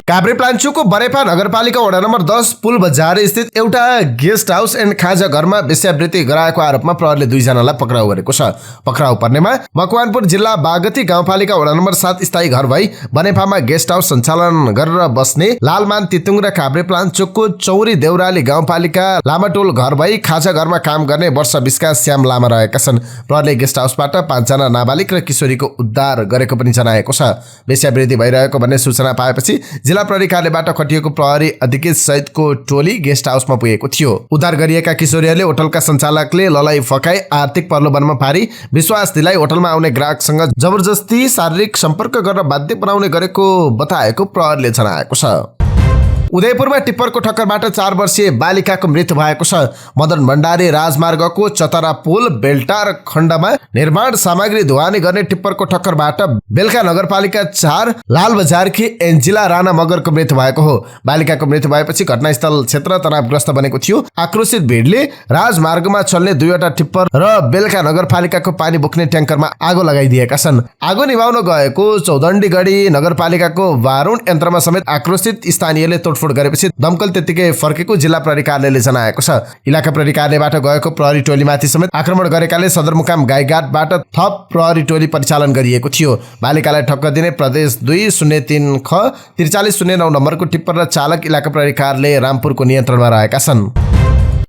काभ्रेपलाञ्चोकको बनेपा नगरपालिका वडा नम्बर 10 पुल बजार स्थित एउटा गेस्ट हाउस एन्ड खाजा घरमा वेश्यावृत्ति गराएको आरोपमा प्रहरीले 2 जनालाई पक्राउ गरेको छ। पक्राउ पर्नेमा मकवानपुर जिल्ला बागती गाउँपालिका वडा नम्बर 7 स्थायी घर भई बनेपामा गेस्ट हाउस सञ्चालन गरेर बस्ने लालमान तितुङ र काभ्रेपलाञ्चोकको चौरी देउराली गाउँपालिका लामाटोल घर भई खाजा घरमा काम गर्ने वर्ष 20 का श्याम लामा रहेका छन्। प्रहरीले गेस्ट हाउसबाट 5 जना नाबालिग र किशोरीको उद्धार गरेको पनि जनाएको छ। वेश्यावृत्ति भइरहेको भन्ने सूचना पाएपछि जिल्ला प्रहरी कार्यालयबाट खटिएको प्रहरी अधीक्षक सहितको टोली गेस्ट हाउसमा पुगेको थियो। उद्धार गरिएका किशोरीहरूले होटलका सञ्चालकले ललाई फकाई आर्थिक प्रलोभनमा पारी विश्वास दिलाई होटलमा आउने ग्राहकसँग जबरजस्ती शारीरिक सम्पर्क गर्न बाध्य बनाउने गरेको बताएको प्रहरीले जनाएको छ। उदयपुरमा टिप्परको ठक्करबाट 4 वर्षीय बालिकाको मृत्यु भएको छ। मदन भण्डारी राजमार्गको चतरा पुल बेल्टार खण्डमा निर्माण सामग्री ढुवानी गर्ने टिप्परको ठक्करबाट बेलका नगरपालिका 4 लालबजारकी एन्जिला राणा मगरको मृत्यु भएको हो। बालिकाको मृत्यु भएपछि घटनास्थल क्षेत्र तनावग्रस्त बनेको थियो। आक्रोशित भिडले राजमार्गमा चल्ने 2वटा टिप्पर र बेलका नगरपालिकाको पानी बोक्ने ट्याङ्करमा आगो लगाइदिएका छन्। आगो निभाउन गएको चौदण्डीगढी नगरपालिकाको वारुण यन्त्रमा समेत आक्रोशित स्थानीयले तोडफोड गरेपछि दमकल त्यतिकै फर्केको जिल्ला प्रहरी कार्यालयले जनाएको छ। इलाका प्रहरी कार्यालयबाट गएको प्रहरी टोलीमाथि समेत आक्रमण गरेकाले सदरमुकाम गाईघाटबाट थप प्रहरी टोली परिचालन गरिएको थियो। बालिकालाई ठक्कर दिने प्रदेश 203 ख 4309 नम्बरको टिप्पर र चालक इलाका प्रहरी कार्यालय रामपुरको नियन्त्रणमा रहेका छन्।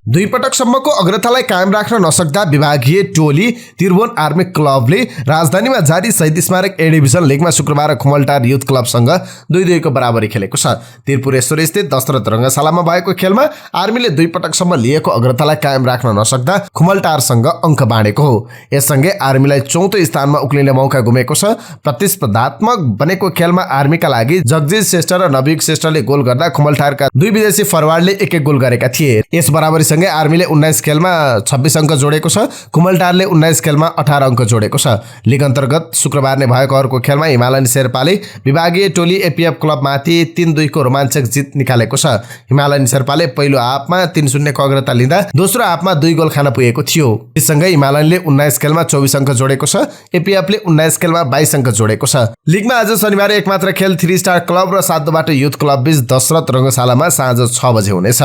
2 पटकसम्मको अग्रतालाई कायम राख्न नसक्दा विभागीय टोली त्रिभुवन आर्मी क्लबले राजधानीमा जारी शहीद स्मारक ए डिभिजन लिगमा शुक्रबार खुमलटार युथ क्लबसँग 2-2 को बराबरी खेलेको छ। त्रिपुरेश्वर स्थित दशरथ रङ्गशालामा भएको खेलमा आर्मीले 2 पटकसम्म लिएको अग्रतालाई कायम राख्न नसक्दा खुमलटारसँग अङ्क बाँडेको हो। यससँगै आर्मीलाई 4औं स्थानमा उक्लिने मौका गुमेको छ। प्रतिस्पर्धात्मक बनेको खेलमा आर्मीका लागि जगजित श्रेष्ठ र नवयुग श्रेष्ठले गोल गर्दा खुमलटारका 2 विदेशी फरवार्डले 1-1 गोल गरेका थिए। यस बराबरी आर्मीले 19 खेलमा 26 अङ्क जोडेको छ। खुमलटारले 19 खेलमा 18 अङ्क जोडेको छ। लिग अन्तर्गत शुक्रबार नै भएको अर्को खेलमा हिमालयन शेर्पाले विभागीय टोली एपीएफ क्लबमाथि 3-2 को रोमाञ्चक जित निकालेको छ। हिमालयन शेर्पाले पहिलो हाफमा 3-0 को अग्रता लिँदा दोस्रो हाफमा 2 गोल खान पुगेको थियो। यससँगै हिमालयनले 19 खेलमा 24 अङ्क जोडेको छ। एपीएफले 19 खेलमा 22 अङ्क जोडेको छ। लिगमा आज शनिबार एक मात्र खेल 3 स्टार क्लब र सातोबाट युथ क्लब बीच दशरथ रङ्गशालामा साँझ 6 बजे हुनेछ।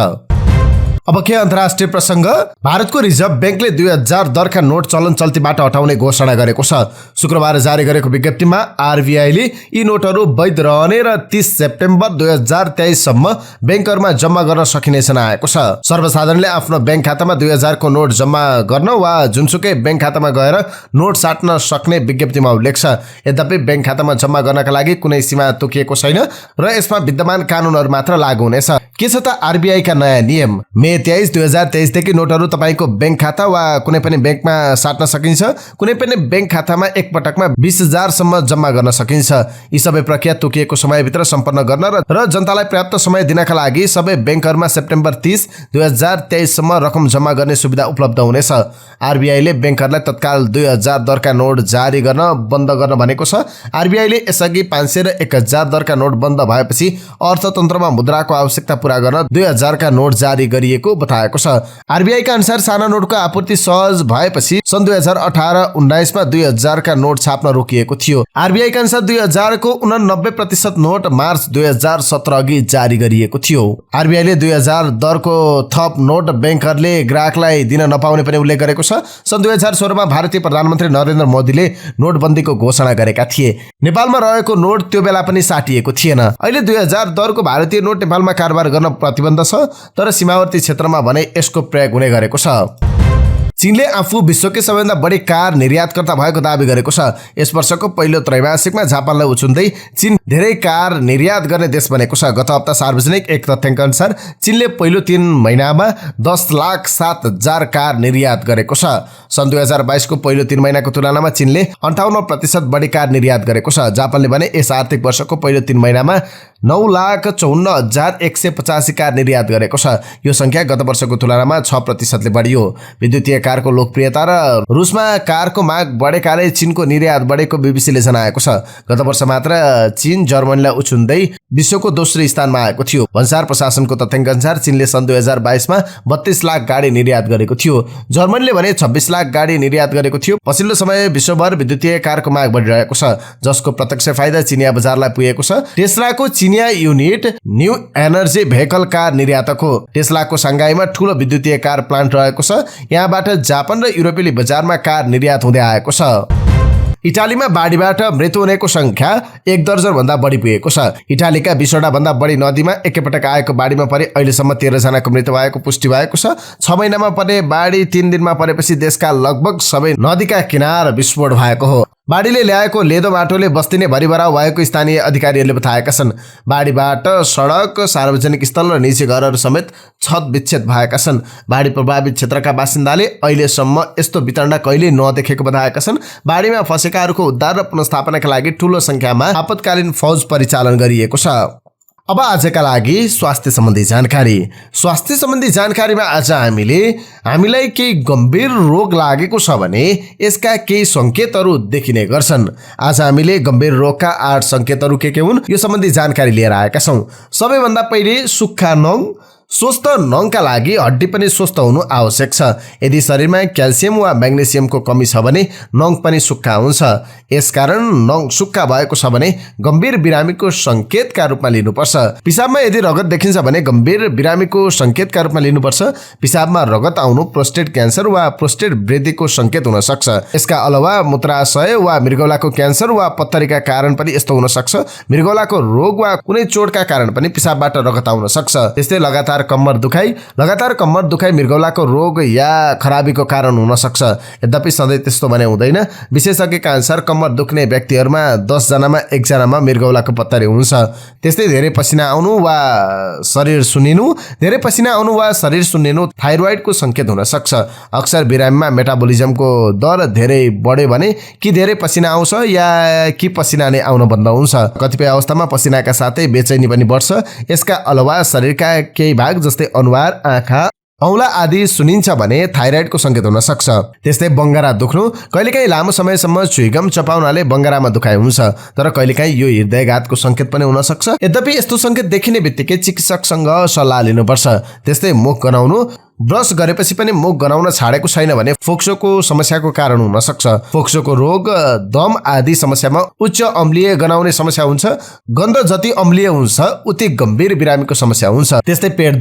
अब के अन्तर्राष्ट्रिय प्रसङ्ग। भारतको रिजर्भ ब्याङ्कले 2000 दरका नोट चलन चल्तीबाट हटाउने घोषणा गरेको छ। शुक्रबार जारी गरेको विज्ञप्तिमा आरबीआईले यी नोटहरू वैध रहने र 30 सेप्टेम्बर 2023 सम्म ब्याङ्कहरूमा जम्मा गर्न सकिने जनाएको छ। सर्वसाधारणले आफ्नो ब्याङ्क खातामा 2000 को नोट जम्मा गर्न वा जुनसुकै ब्याङ्क खातामा गएर नोट साट्न सक्ने विज्ञप्तिमा उल्लेख छ। यद्यपि ब्याङ्क खातामा जम्मा गर्नका लागि कुनै सीमा तोकिएको छैन र यसमा विद्यमान कानुनहरू मात्र लागू हुनेछ। के छ त आरबीआई का नयाँ नियम। मे 23, 2023 देखि नोटहरू तपाईको ब्याङ्क खाता वा कुनै पनि ब्याङ्कमा साट्न सकिन्छ। कुनै पनि ब्याङ्क खातामा एक पटकमा 20,000 सम्म जम्मा गर्न सकिन्छ। यी सबै प्रक्रिया तोकिएको समयभित्र सम्पन्न गर्न र जनतालाई पर्याप्त समय दिनका लागि सबै ब्याङ्कहरूमा सेप्टेम्बर 30, 2023 सम्म रकम जम्मा गर्ने सुविधा उपलब्ध हुनेछ। आरबीआईले ब्याङ्कहरूलाई तत्काल 2000 दरका नोट जारी गर्न बन्द गर्न भनेको छ। आरबीआईले यसअघि 500 र 1000 दरका नोट बन्द भएपछि अर्थतन्त्रमा मुद्राको आवश्यकता पूरा गर्न 2000 का नोट जारी गरिएको बताएको छ। आरबीआई का अनुसार साना नोटको आपूर्ति सहज भएपछि सन् 2018-19 मा 2000 का नोट छाप्न रोकिएको थियो। आरबीआई का अनुसार 2000 को 89% नोट मार्च 2017 अघि जारी गरिएको थियो। आरबीआईले 2000 दरको थप नोट बैंकरले ग्राहकलाई दिन नपाउने पनि उल्लेख गरेको छ। सन् 2016 मा भारतीय प्रधानमन्त्री नरेन्द्र मोदीले नोटबन्दीको घोषणा गरेका थिए। नेपालमा रहेको नोट त्यो बेला पनि साटिएको थिएन। अहिले 2000 दरको भारतीय नोट नेपालमा कारोबार गर्न प्रतिबन्ध छ, तर सीमावर्ती क्षेत्रमा भने यसको प्रयोग हुने गरेको छ। चीनले आफू विश्वकै सबैभन्दा बढी कार निर्यातकर्ता भएको दावी गरेको छ। यस वर्षको पहिलो त्रैमासिकमा जापानलाई उछुन्दै चीन धेरै कार निर्यात गर्ने देश बनेको छ। गत हप्ता सार्वजनिक एक तथ्याङ्क अनुसार चीनले पहिलो 3 महिनामा 10,07,000 कार निर्यात गरेको छ। सन् 2022 को पहिलो 3 महिनाको तुलनामा चीनले 58% बढी कार निर्यात गरेको छ। जापानले भने यस आर्थिक वर्षको पहिलो 3 महिनामा 9,54,185 कार निर्यात गरेको छ। यो संख्या गत वर्षको तुलनामा 6% बढियो। विद्युतीय कारको लोकप्रियता र रुसमा कारको माग बढेकाले चीनको निर्यात बढेको बीबीसीले जनाएको छ। गत वर्ष मात्र चीन जर्मनीलाई उछुन्दै विश्वको दोस्रो स्थानमा आएको थियो। भन्सार प्रशासनको तथ्याङ्क अनुसार चीनले सन् 2022 मा 32 लाख गाडी निर्यात गरेको थियो। जर्मनीले भने 26 लाख गाडी निर्यात गरेको थियो। पछिल्लो समय विश्वभर विद्युतीय कारको माग बढिरहेको छ, जसको प्रत्यक्ष फाइदा चिनिया बजारलाई पुगेको छ। टेस्लाको चिनिया unit new energy vehicle car निर्यातक हो। टेस्लाको सांघाईमा ठूलो विद्युतीय कार प्लान्ट रहेको छ। यहाँबाट जापान र युरोपेली बजारमा कार निर्यात हुँदै आएको छ। इटालीमा बाढीबाट मृत्यु हुनेको संख्या 1 दर्जन भन्दा बढी पुगेको छ। इटालीका 20 भन्दा बढी नदीमा एकैपटक आएको बाढीमा परे अहिलेसम्म 13 जनाको मृत्यु भएको पुष्टि भएको छ। 6 महिनामा पर्ने बाढी 3 दिनमा परेपछि देशका लगभग सबै नदीका किनार विस्फोट भएको हो। बाढीले ल्याएको लेदो माटोले बस्ती नै भरिभराउ भएको स्थानीय अधिकारीहरूले बताएका छन्। बाढीबाट सडक, सार्वजनिक स्थल र निजी घरहरू समेत छत विच्छेद भएका छन्। बाढी प्रभावित क्षेत्रका बासिन्दाले अहिलेसम्म यस्तो वितरण कहिले नदेखेको बताएका छन्। बाढीमा फँसेकाहरूको उद्धार र पुनर्स्थापनाका लागि ठूलो संख्यामा आपतकालीन फौज परिचालन गरिएको छ। अब आजका लागि स्वास्थ्य सम्बन्धी जानकारी। स्वास्थ्य सम्बन्धी जानकारीमा आज हामीलाई केही गम्भीर रोग लागेको छ भने यसका केही संकेतहरू देखिने गर्छन्। आज हामीले गम्भीर रोगका 8 संकेतहरू के हुन् यो सम्बन्धी जानकारी लिएर आएका छौं। सबैभन्दा पहिले सुक्खा नङ। स्वस्थ नङका लागि हड्डी पनि स्वस्थ हुनु आवश्यक छ। यदि शरीरमा क्याल्सियम वा म्याग्नेसियमको कमी छ भने नङ पनि सुक्खा हुन्छ। यसकारण नङ सुक्खा भएको छ भने गम्भीर बिरामीको संकेतका रूपमा लिनुपर्छ। पिसाबमा यदि रगत देखिन्छ भने गम्भीर बिरामीको संकेतका रूपमा लिनुपर्छ। पिसाबमा रगत आउनु प्रोस्टेट क्यान्सर वा प्रोस्टेट वृद्धिको संकेत हुन सक्छ। यसका अलावा मूत्राशय वा मृगौलाको क्यान्सर वा पत्थरीका कारण पनि यस्तो हुन सक्छ। मृगौलाको रोग वा कुनै चोटका कारण पनि पिसाबबाट रगत आउन सक्छ। त्यस्तै लगातार कम्मर दुखाइ मृगौलाको रोग या खराबीको कारण हुन सक्छ। यद्यपि सधैँ त्यस्तो भने हुँदैन। विशेषज्ञका अनुसार कम्मर दुख्ने व्यक्तिहरूमा 10 जनामा 1 जनामा मृगौलाको पत्थरी हुन्छ। त्यस्तै धेरै पसिना आउनु वा शरीर सुन्निनु थाइरोइडको संकेत हुन सक्छ। अक्सर बिरामीमा मेटाबोलिजमको दर धेरै बढ्यो भने कि धेरै पसिना आउँछ या कि पसिना नै आउन बन्द हुन्छ। कतिपय अवस्थामा पसिनाका साथै बेचैनी पनि बढ्छ। यसका अलावा शरीरका केही भाग जस्तै अनुहार, आँखा, औँला आदि सुनिन्छ भने थाइरोइडको संकेत हुन सक्छ। त्यस्तै बङ्गारा दुख्नु। कहिलेकाहीँ लामो समयसम्म च्युइगम चपाउनाले बङ्गारामा दुखाइ हुन्छ, तर कहिलेकाहीँ यो हृदयघातको संकेत पनि हुन सक्छ। यद्यपि यस्तो संकेत देखिने बित्तिकै चिकित्सकसँग सल्लाह लिनुपर्छ। त्यस्तै मुख गनाउनु। ब्रस गरेपछि पनि मुख गनाउन छाडेको छैन भने फोक्सोको समस्याको कारण हुन सक्छ। फोक्सोको रोग, दम आदि समस्यामा उच्च अम्लीय गनाउने समस्या हुन्छ। गन्ध जति अम्लीय हुन्छ उति गम्भीर बिरामीको समस्या हुन्छ। त्यस्तै पेट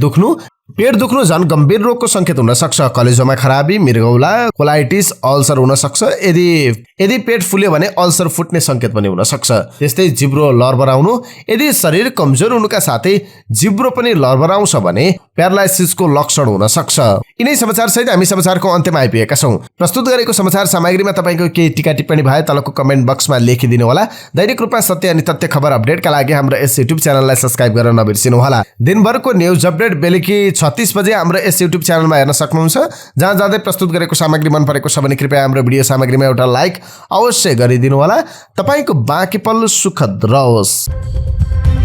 दुख्नु झन् गम्भीर रोगको संकेत हुन सक्छ। कलेजोमा खराबी, मृगौला, कोलाइटिस, अल्सर हुन सक्छ। यदि पेट फुल्यो भने अल्सर फुट्ने संकेत पनि हुन सक्छ। त्यस्तै जिब्रो लर्बराउनु। यदि शरीर कमजोर हुनुका साथै जिब्रो पनि लर्बराउँछ भने प्यारालाइसिसको लक्षण हुन सक्छ। यिनै समाचार सहित हामी समाचारको अन्त्यमा आइपुगेका छौं। प्रस्तुत गरेको समाचार सामग्रीमा तपाईको केही टिका टिप्पणी भए तलको कमेन्ट बक्समा लेखिदिनु होला। दैनिक रूपमा सत्य अनि तथ्य खबर अपडेटका लागि हाम्रो यस युट्युब च्यानललाई सब्स्क्राइब गर्न नबिर्सिनु होला। दिनभरको न्यूज अपडेट बेलुकी 36 बजे हाम्रो यस युट्युब च्यानलमा हेर्न सक्नुहुन्छ। जहाँ जाँदै प्रस्तुत गरेको सामग्री मन परेको छ भने कृपया हाम्रो भिडियो सामग्रीमा एउटा लाइक अवश्य गरिदिनु होला। तपाईको बाँकी पल सुखद रहोस्।